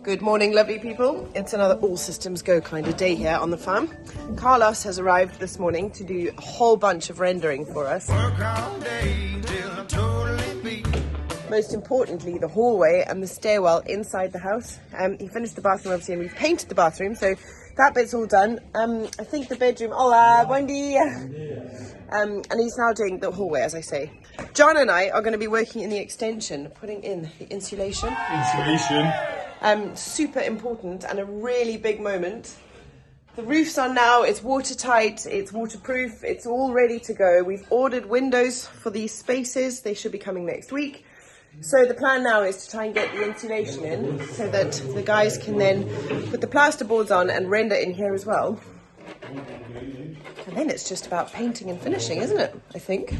Good morning, lovely people. It's another all systems go kind of day here on the farm. Carlos has arrived this morning to do a whole bunch of rendering for us. Most importantly, the hallway and the stairwell inside the house. He finished the bathroom, obviously, and we've painted the bathroom, so that bit's all done. I think the bedroom, buen dia. And he's now doing the hallway, as I say. John and I are going to be working in the extension, putting in the insulation. Super important and a really big moment. The roof's on now, it's watertight, it's waterproof, it's all ready to go. We've ordered windows for these spaces, they should be coming next week. So the plan now is to try and get the insulation in so that the guys can then put the plasterboards on and render in here as well. And then it's just about painting and finishing, isn't it? I think.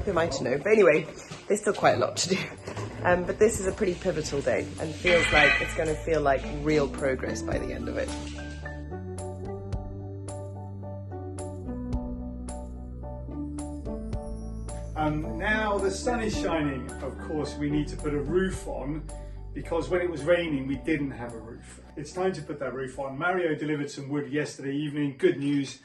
Who am I to know? But anyway, there's still quite a lot to do. But this is a pretty pivotal day and feels like it's going to feel like real progress by the end of it. Now the sun is shining. Of course, we need to put a roof on because when it was raining, we didn't have a roof. It's time to put that roof on. Mario delivered some wood yesterday evening. Good news.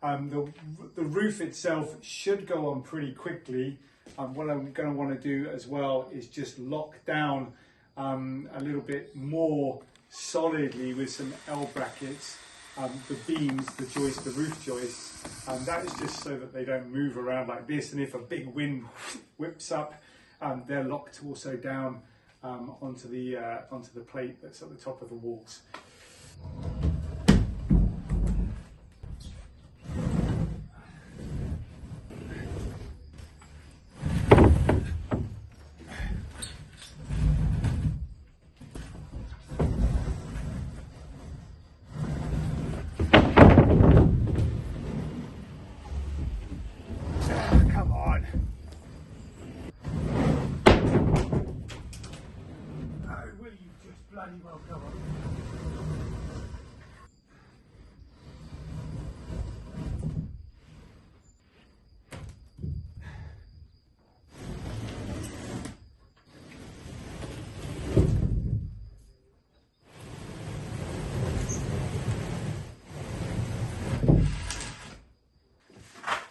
The roof itself should go on pretty quickly. What I'm going to want to do as well is just lock down a little bit more solidly with some L brackets, the beams, the joists, the roof joists. That is just so that they don't move around like this, and if a big wind whips up, they're locked also down onto the plate that's at the top of the walls.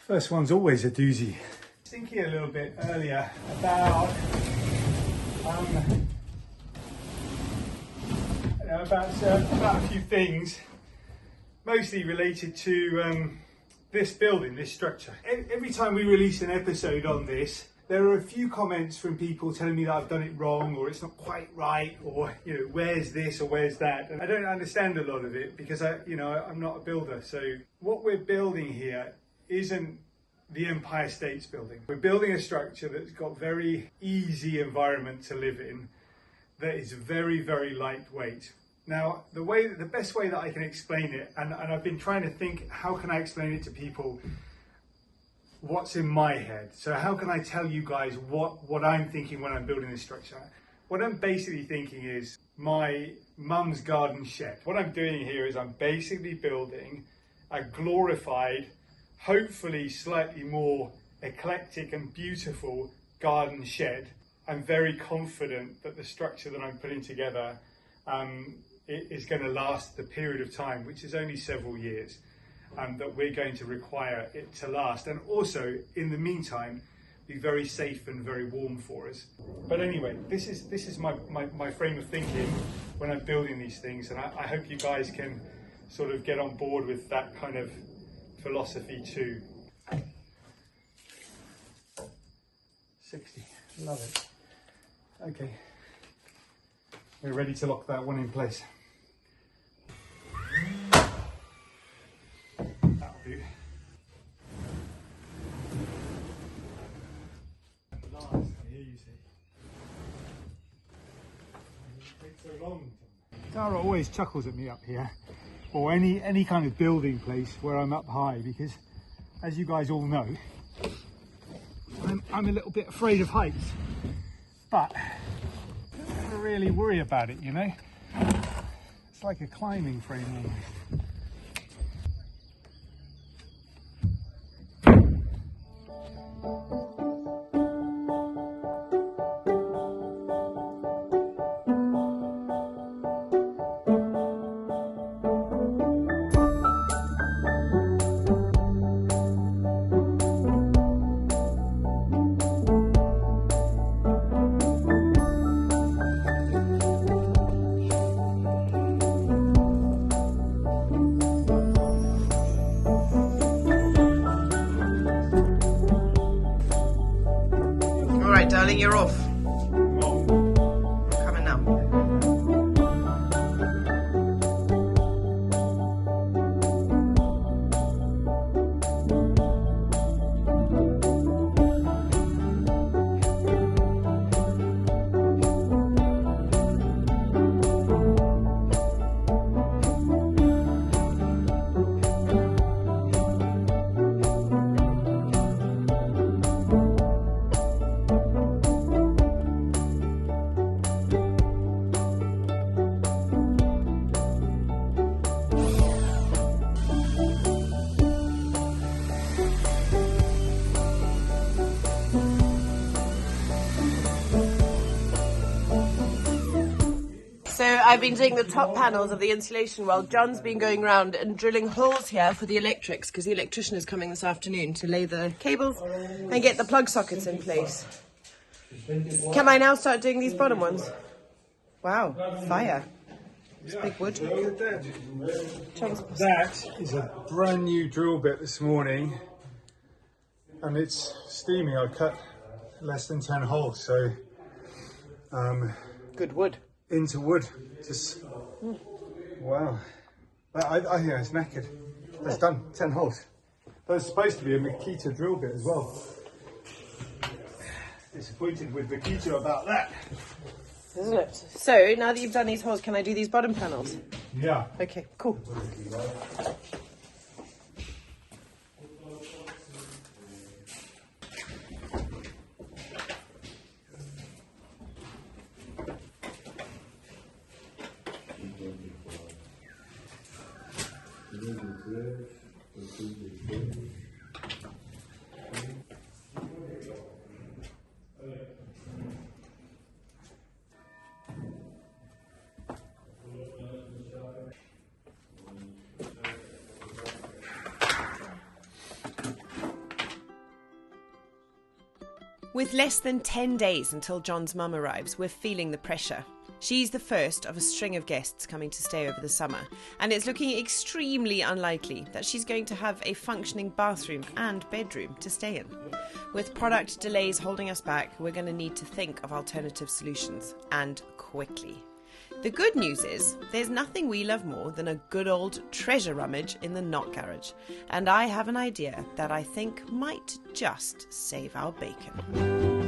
First one's always a doozy. Thinking a little bit earlier about a few things, mostly related to this building, this structure. Every time we release an episode on this, there are a few comments from people telling me that I've done it wrong, or it's not quite right, or where's this or where's that. And I don't understand a lot of it because I'm not a builder. So what we're building here isn't the Empire States building. We're building a structure that's got very easy environment to live in, that is very, very lightweight. Now, the best way that I can explain it, and I've been trying to think, how can I explain it to people what's in my head? So how can I tell you guys what I'm thinking when I'm building this structure? What I'm basically thinking is my mum's garden shed. What I'm doing here is I'm basically building a glorified, hopefully slightly more eclectic and beautiful garden shed. I'm very confident that the structure that I'm putting together is going to last the period of time, which is only several years, that we're going to require it to last, and also in the meantime be very safe and very warm for us. But anyway, this is my frame of thinking when I'm building these things, and I hope you guys can sort of get on board with that kind of philosophy too. 60, love it. Okay, we're ready to lock that one in place. That'll do. Last, here you see. It takes so long. Tara always chuckles at me up here, or any kind of building place where I'm up high, because as you guys all know, I'm a little bit afraid of heights, but I don't really worry about it, It's like a climbing frame almost. you're off. Coming now. So I've been doing the top panels of the insulation while John's been going around and drilling holes here for the electrics, because the electrician is coming this afternoon to lay the cables and get the plug sockets in place. Can I now start doing these bottom ones? Wow, fire. It's big wood. That is a brand new drill bit this morning, and it's steaming. I cut less than 10 holes, so Good wood. into wood. Just wow. I think it's knackered. That's done. 10 holes. There's supposed to be a Makita drill bit as well. Disappointed with Makita about that. Isn't it? So now that you've done these holes, can I do these bottom panels? Yeah. Okay, cool. With less than 10 days until John's mum arrives, we're feeling the pressure. She's the first of a string of guests coming to stay over the summer, and it's looking extremely unlikely that she's going to have a functioning bathroom and bedroom to stay in. With product delays holding us back, we're going to need to think of alternative solutions, and quickly. The good news is, there's nothing we love more than a good old treasure rummage in the Knot Garage, and I have an idea that I think might just save our bacon.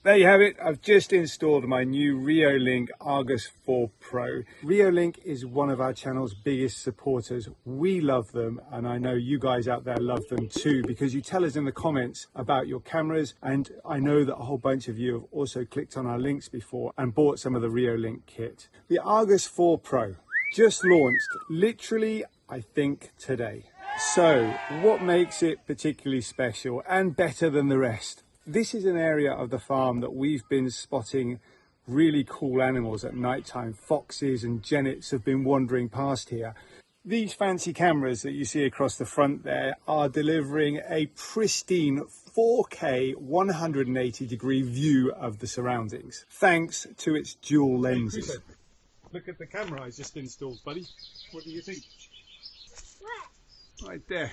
There you have it. I've just installed my new Reolink Argus 4 Pro. Reolink is one of our channel's biggest supporters. We love them, and I know you guys out there love them too, because you tell us in the comments about your cameras, and I know that a whole bunch of you have also clicked on our links before and bought some of the Reolink kit. The Argus 4 Pro just launched literally, I think, today. So what makes it particularly special and better than the rest? This is an area of the farm that we've been spotting really cool animals at night time. Foxes and genets have been wandering past here. These fancy cameras that you see across the front there are delivering a pristine 4K 180-degree view of the surroundings, thanks to its dual lenses. Look at the camera I just installed, buddy. What do you think? What? Right there.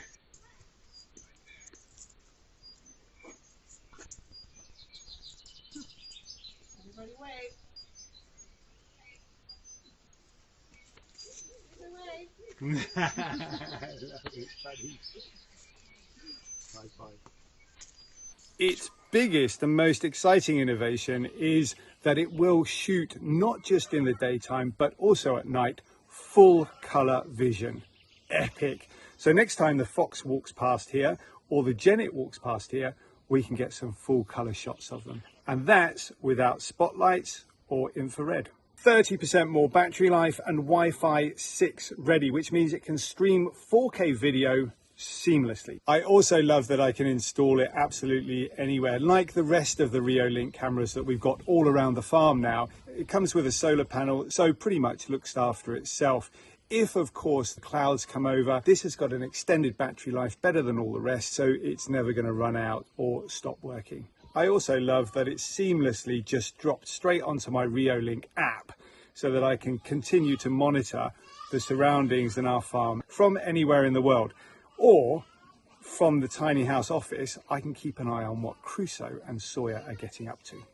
Everybody wait. Love it, buddy. High five. Its biggest and most exciting innovation is that it will shoot not just in the daytime but also at night, full colour vision. Epic. So next time the fox walks past here or the genet walks past here, we can get some full colour shots of them. And that's without spotlights or infrared. 30% more battery life and Wi-Fi 6 ready, which means it can stream 4K video seamlessly. I also love that I can install it absolutely anywhere. Like the rest of the Reolink cameras that we've got all around the farm now, it comes with a solar panel, so pretty much looks after itself. If, of course, the clouds come over, this has got an extended battery life, better than all the rest, so it's never going to run out or stop working. I also love that it seamlessly just dropped straight onto my Reolink app so that I can continue to monitor the surroundings in our farm from anywhere in the world. Or from the tiny house office, I can keep an eye on what Crusoe and Sawyer are getting up to.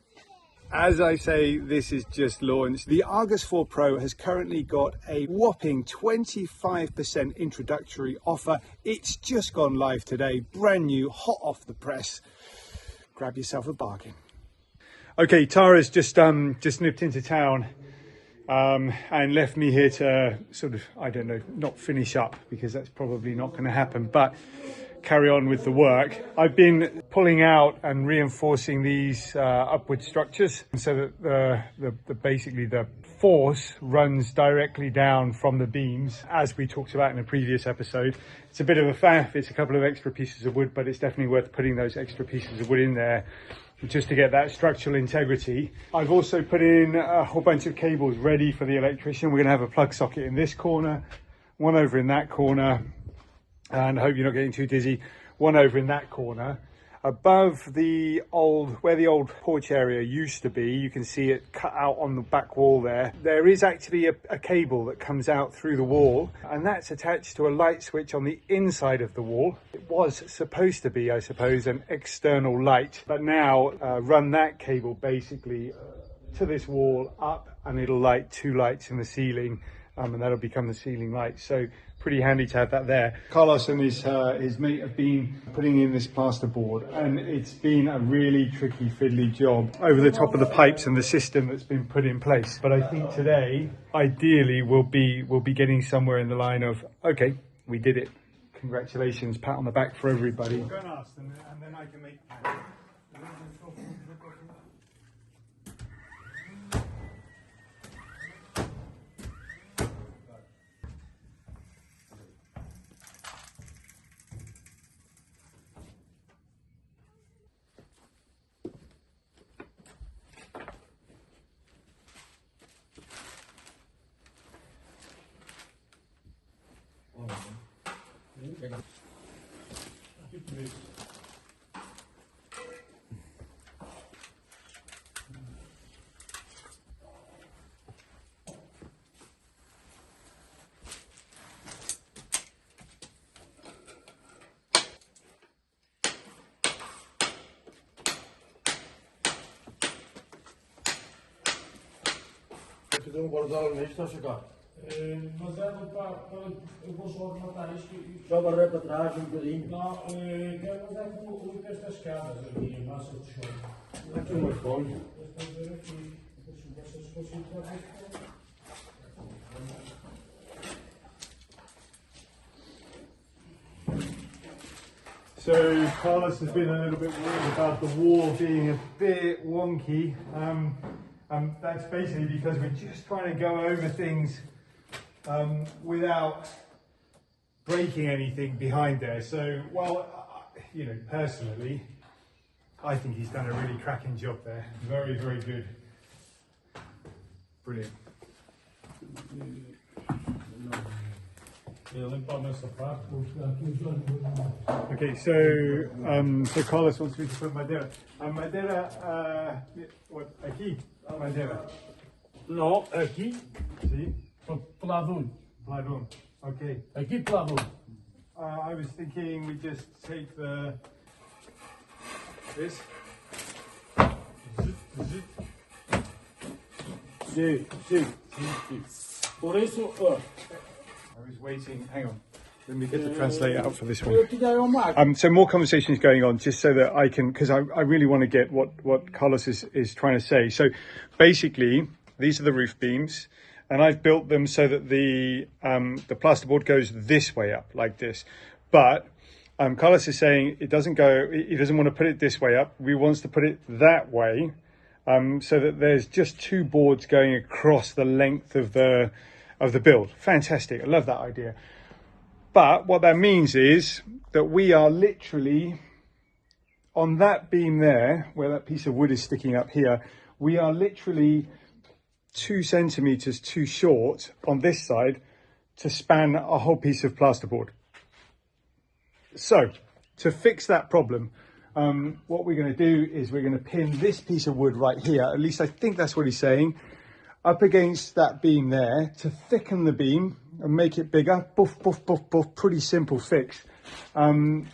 As I say, this is just launched. The Argus 4 Pro has currently got a whopping 25% introductory offer. It's just gone live today, brand new, hot off the press. Grab yourself a bargain. Okay, Tara's just nipped into town and left me here to sort of, I don't know, not finish up, because that's probably not going to happen, but carry on with the work. I've been pulling out and reinforcing these upward structures so that basically the force runs directly down from the beams, as we talked about in a previous episode. It's a bit of a faff, it's a couple of extra pieces of wood, but it's definitely worth putting those extra pieces of wood in there just to get that structural integrity. I've also put in a whole bunch of cables ready for the electrician. We're going to have a plug socket in this corner, one over in that corner, and I hope you're not getting too dizzy, one over in that corner. Above where the old porch area used to be, you can see it cut out on the back wall there. There is actually a cable that comes out through the wall, and that's attached to a light switch on the inside of the wall. It was supposed to be, I suppose, an external light, but now run that cable basically to this wall up, and it'll light two lights in the ceiling, and that'll become the ceiling light. So pretty handy to have that there. Carlos and his mate have been putting in this plasterboard, and it's been a really tricky, fiddly job over the top of the pipes and the system that's been put in place. But I think today, ideally, we'll be getting somewhere in the line of, okay, we did it. Congratulations, pat on the back for everybody. Go and ask them, and then I can make. Fazer um guardado nisso está a chegar. Mas é eu vou só arrematar isto e. Só barrer para trás um bocadinho. Não, quero fazer com estas escadas ali, a massa de chão. Aqui umas folhas. Estou a ver aqui. Vocês conseguem fazer isto. So Carlos has been a little bit worried about the wall being a bit wonky. That's basically because we're just trying to go over things without breaking anything behind there. So, well, you know, personally, I think he's done a really cracking job there. Very, very good. Brilliant. Okay, so Carlos wants me to put madeira. Madeira, what, aqui? Madeira. Não, aqui, See? pelador. Pladon. Okay. Aqui pelador. I was thinking we just take this. Sim, sim. Por isso, I was waiting, hang on, let me get the translator out for this one. So more conversations going on, just so that I can, because I really want to get what Carlos is trying to say. So basically, these are the roof beams, and I've built them so that the plasterboard goes this way up, like this. But Carlos is saying he doesn't want to put it this way up, he wants to put it that way. so that there's just 2 boards going across the length of the build. Fantastic, I love that idea. But what that means is that we are literally on that beam there, where that piece of wood is sticking up here, we are literally 2 centimeters too short on this side to span a whole piece of plasterboard. So to fix that problem, what we're going to do is we're going to pin this piece of wood right here, at least I think that's what he's saying, up against that beam there to thicken the beam and make it bigger. Boof, boof, boof, boof, pretty simple fix. And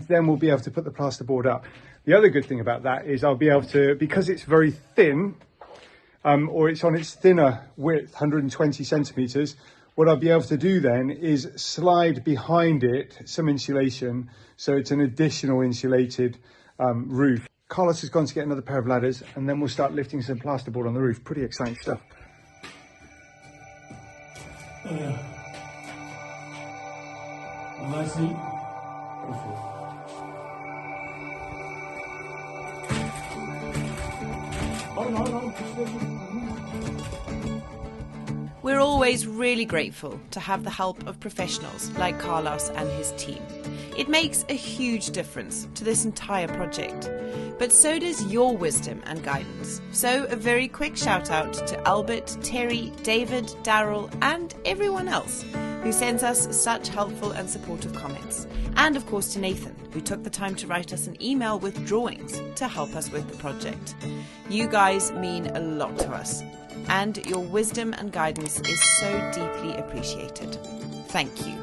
then we'll be able to put the plasterboard up. The other good thing about that is I'll be able to, because it's very thin, or it's on its thinner width, 120 centimeters, what I'll be able to do then is slide behind it some insulation, so it's an additional insulated roof. Carlos has gone to get another pair of ladders, and then we'll start lifting some plasterboard on the roof. Pretty exciting stuff. Nice neat. We're always really grateful to have the help of professionals like Carlos and his team. It makes a huge difference to this entire project, but so does your wisdom and guidance. So a very quick shout out to Albert, Terry, David, Daryl and everyone else who sends us such helpful and supportive comments. And of course to Nathan, who took the time to write us an email with drawings to help us with the project. You guys mean a lot to us, and your wisdom and guidance is so deeply appreciated. Thank you.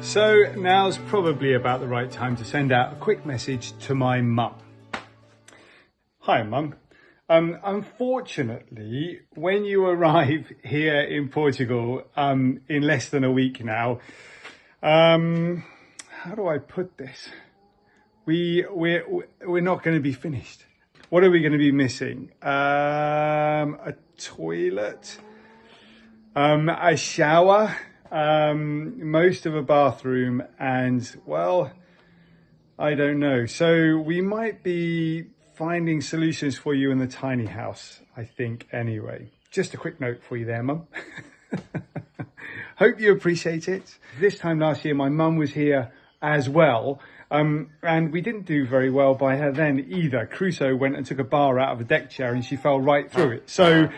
So now's probably about the right time to send out a quick message to my mum. Hi Mum. Unfortunately, when you arrive here in Portugal in less than a week now, how do I put this? We're not going to be finished. What are we going to be missing? A toilet, a shower, most of a bathroom, and well, I don't know. So we might be finding solutions for you in the tiny house, I think, anyway. Just a quick note for you there, Mum. Hope you appreciate it. This time last year, my mum was here as well. And we didn't do very well by her then either. Crusoe went and took a bar out of a deck chair and she fell right through it. So,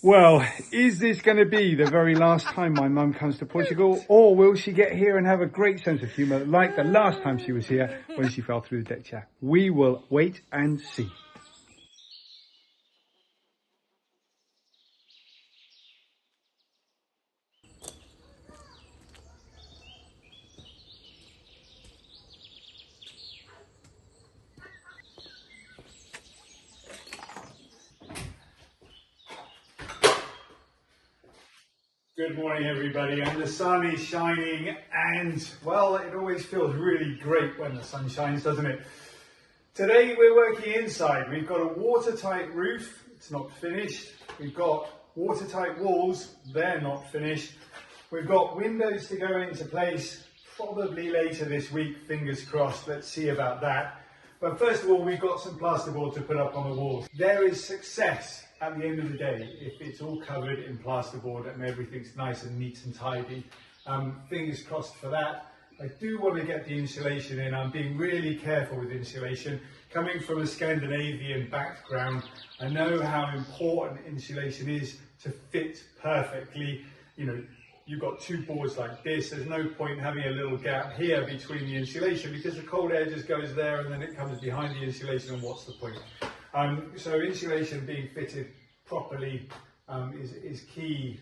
well, is this going to be the very last time my mum comes to Portugal? Or will she get here and have a great sense of humour like the last time she was here when she fell through the deck chair? We will wait and see. Good morning everybody, and the sun is shining, and well, it always feels really great when the sun shines, doesn't it? Today we're working inside. We've got a watertight roof, it's not finished. We've got watertight walls, they're not finished. We've got windows to go into place probably later this week, fingers crossed, let's see about that. But first of all, we've got some plasterboard to put up on the walls. There is success at the end of the day if it's all covered in plasterboard and everything's nice and neat and tidy. Fingers crossed for that. I do want to get the insulation in. I'm being really careful with insulation. Coming from a Scandinavian background, I know how important insulation is to fit perfectly. You know, you've got two boards like this, there's no point having a little gap here between the insulation because the cold air just goes there and then it comes behind the insulation, and what's the point? So insulation being fitted properly is key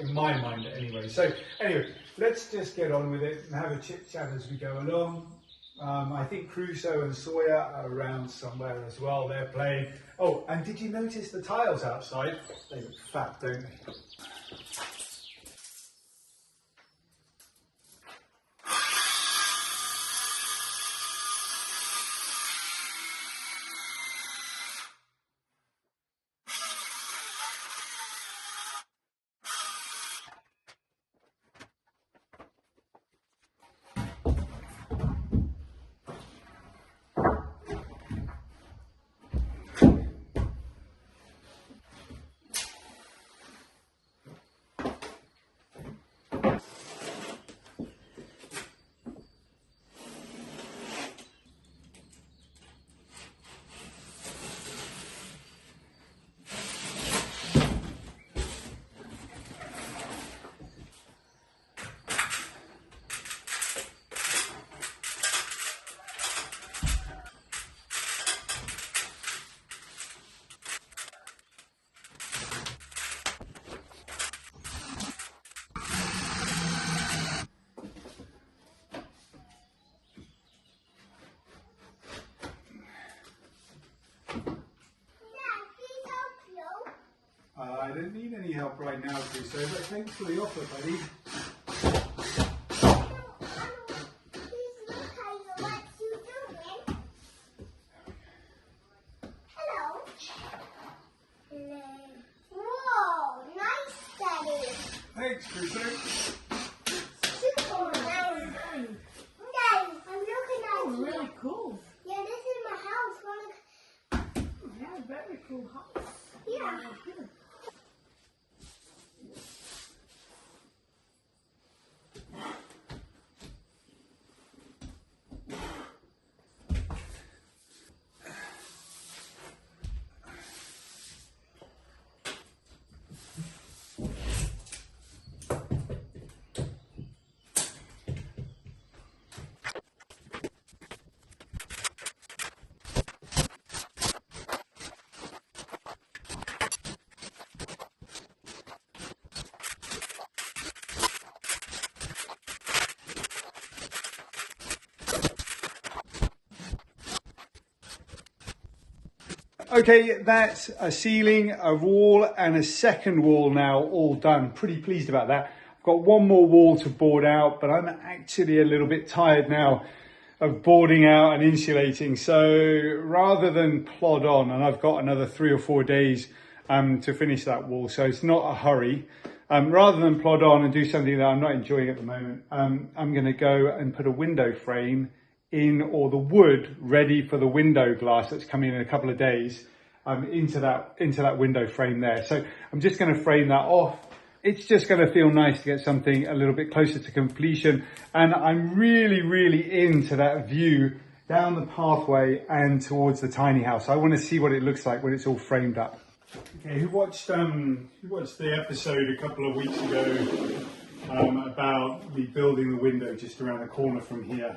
in my mind anyway. So anyway, let's just get on with it and have a chit chat as we go along. I think Crusoe and Sawyer are around somewhere as well, they're playing. Oh, and did you notice the tiles outside? They look fat, don't they? I don't need any help right now, Crusoe, but thanks for the offer, buddy. Hello. Whoa, nice, Daddy. Thanks, Crusoe. Super nice. Daddy, I'm looking at you. Really cool. Yeah, this is my house. Yeah, very cool house. Yeah. Okay, that's a ceiling, a wall and a second wall now all done. Pretty pleased about that. I've got one more wall to board out, but I'm actually a little bit tired now of boarding out and insulating. So rather than plod on, and I've got another 3 or 4 days to finish that wall, so it's not a hurry. Rather than plod on and do something that I'm not enjoying at the moment, I'm going to go and put a window frame in, or the wood ready for the window glass that's coming in a couple of days, into that window frame there. So I'm just going to frame that off. It's just going to feel nice to get something a little bit closer to completion, and I'm really into that view down the pathway and towards the tiny house. I want to see what it looks like when it's all framed up. Okay, who watched the episode a couple of weeks ago about me building the window just around the corner from here?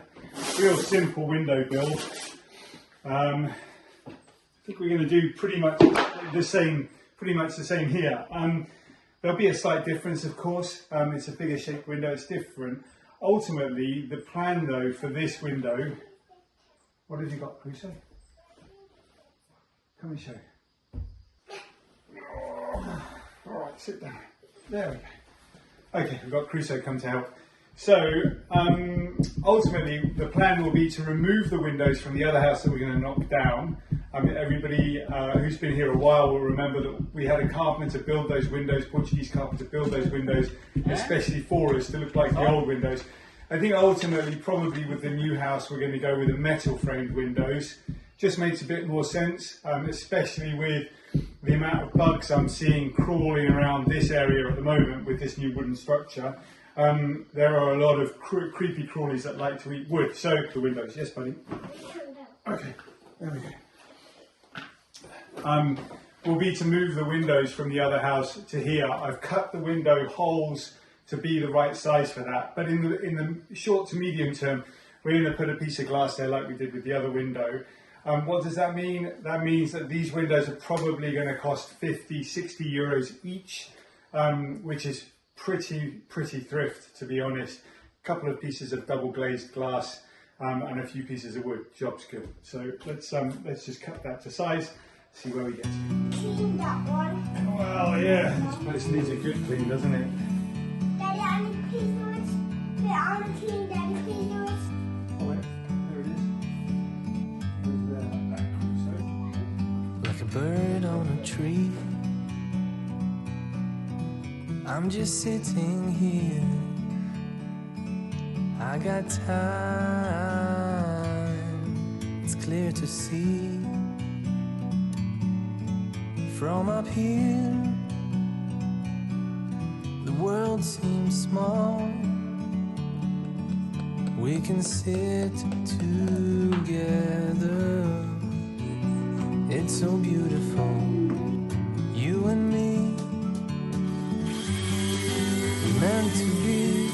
Real simple window build. I think we're going to do pretty much the same here. There'll be a slight difference, of course. It's a bigger shaped window, it's different. Ultimately, the plan though for this window, what have you got, Crusoe? Come and show. All right, sit down. There we go. Okay, we've got Crusoe come to help. So ultimately, the plan will be to remove the windows from the other house that we're going to knock down. Everybody who's been here a while will remember that we had a carpenter build those windows, Portuguese carpenter build those windows, especially for us to look like the old windows. I think ultimately, probably with the new house, we're going to go with the metal framed windows. Just makes a bit more sense, especially with the amount of bugs I'm seeing crawling around this area at the moment with this new wooden structure. there are a lot of creepy crawlies that like to eat wood. So the windows, yes, buddy. Okay, there we go. Will be to move the windows from the other house to here. I've cut the window holes to be the right size for that. But in the short to medium term, we're going to put a piece of glass there like we did with the other window. What does that mean? That means that these windows are probably going to cost 50, 60 euros each, which is pretty thrift, to be honest. A couple of pieces of double glazed glass and a few pieces of wood. Job's good. So let's just cut that to size, see where we get. Clean that one. Well, yeah, this place needs a good clean, doesn't it? Daddy, I'm going to clean yours. Wait, I'm going to clean Daddy, clean yours. Oh, wait, there it is. Like a bird on a tree, I'm just sitting here. I got time, it's clear to see. From up here, the world seems small. We can sit together. It's so beautiful, you and me. We're meant to be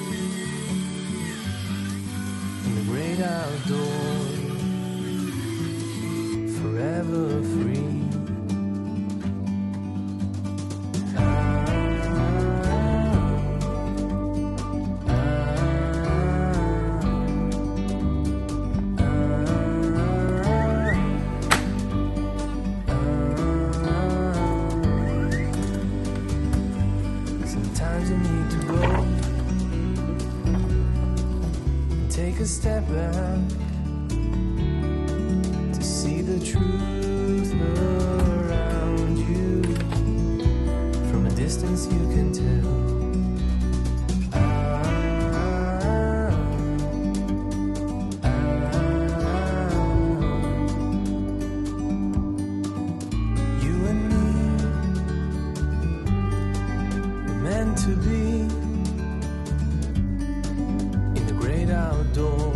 in the great outdoors, forever free. Sometimes you need to go and take a step back to see the truth around you. From a distance you can tell. You and me, we're meant to be in the great outdoors.